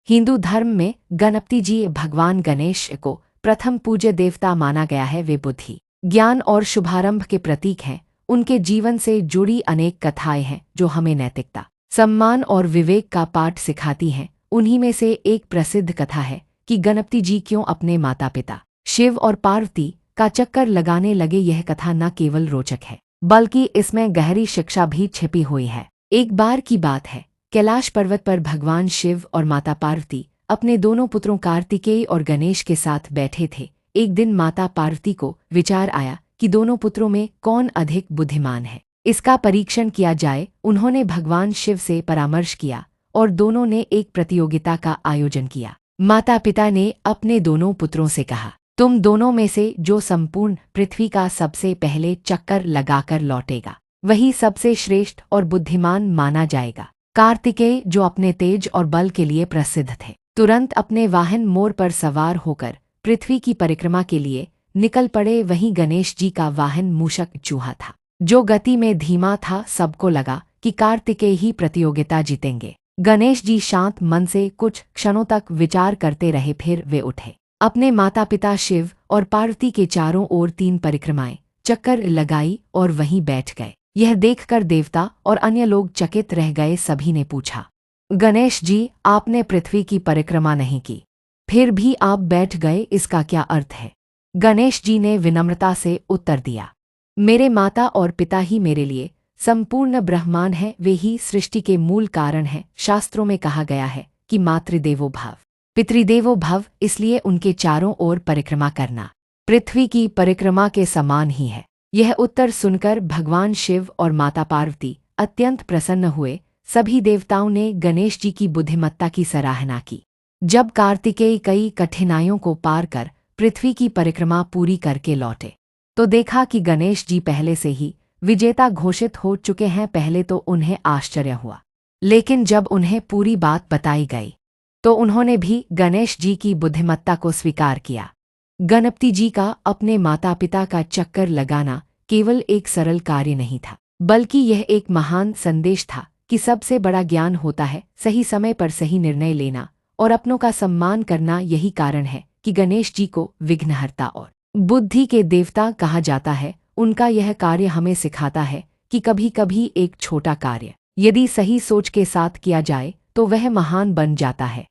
हिंदू धर्म में गणपति जी भगवान गणेश को प्रथम पूज्य देवता माना गया है। वे बुद्धि, ज्ञान और शुभारंभ के प्रतीक हैं। उनके जीवन से जुड़ी अनेक कथाएं हैं जो हमें नैतिकता, सम्मान और विवेक का पाठ सिखाती हैं। उन्हीं में से एक प्रसिद्ध कथा है कि गणपति जी क्यों अपने माता पिता शिव और पार्वती का चक्कर लगाने लगे। यह कथा न केवल रोचक है बल्कि इसमें गहरी शिक्षा भी छिपी हुई है। एक बार की बात है, कैलाश पर्वत पर भगवान शिव और माता पार्वती अपने दोनों पुत्रों कार्तिकेय और गणेश के साथ बैठे थे। एक दिन माता पार्वती को विचार आया कि दोनों पुत्रों में कौन अधिक बुद्धिमान है, इसका परीक्षण किया जाए। उन्होंने भगवान शिव से परामर्श किया और दोनों ने एक प्रतियोगिता का आयोजन किया। माता पिता ने अपने दोनों पुत्रों से कहा, तुम दोनों में से जो संपूर्ण पृथ्वी का सबसे पहले चक्कर लगाकर लौटेगा वही सबसे श्रेष्ठ और बुद्धिमान माना जाएगा। कार्तिकेय, जो अपने तेज और बल के लिए प्रसिद्ध थे, तुरंत अपने वाहन मोर पर सवार होकर पृथ्वी की परिक्रमा के लिए निकल पड़े। वहीं गणेश जी का वाहन मूषक चूहा था, जो गति में धीमा था। सबको लगा कि कार्तिकेय ही प्रतियोगिता जीतेंगे। गणेश जी शांत मन से कुछ क्षणों तक विचार करते रहे, फिर वे उठे, अपने माता पिता शिव और पार्वती के चारों ओर 3 परिक्रमाएं चक्कर लगाई और वहीं बैठ गए। यह देखकर देवता और अन्य लोग चकित रह गए। सभी ने पूछा, गणेश जी, आपने पृथ्वी की परिक्रमा नहीं की, फिर भी आप बैठ गए, इसका क्या अर्थ है? गणेश जी ने विनम्रता से उत्तर दिया, मेरे माता और पिता ही मेरे लिए संपूर्ण ब्रह्मांड है, वे ही सृष्टि के मूल कारण हैं। शास्त्रों में कहा गया है कि मातृदेवो भव, पितृदेवो भव, इसलिए उनके चारों ओर परिक्रमा करना पृथ्वी की परिक्रमा के समान ही है। यह उत्तर सुनकर भगवान शिव और माता पार्वती अत्यंत प्रसन्न हुए। सभी देवताओं ने गणेश जी की बुद्धिमत्ता की सराहना की। जब कार्तिकेय कई कठिनाइयों को पार कर पृथ्वी की परिक्रमा पूरी करके लौटे तो देखा कि गणेश जी पहले से ही विजेता घोषित हो चुके हैं। पहले तो उन्हें आश्चर्य हुआ, लेकिन जब उन्हें पूरी बात बताई गई तो उन्होंने भी गणेश जी की बुद्धिमत्ता को स्वीकार किया। गणपति जी का अपने माता पिता का चक्कर लगाना केवल एक सरल कार्य नहीं था, बल्कि यह एक महान संदेश था कि सबसे बड़ा ज्ञान होता है सही समय पर सही निर्णय लेना और अपनों का सम्मान करना। यही कारण है कि गणेश जी को विघ्नहर्ता और बुद्धि के देवता कहा जाता है। उनका यह कार्य हमें सिखाता है कि कभी कभी एक छोटा कार्य यदि सही सोच के साथ किया जाए तो वह महान बन जाता है।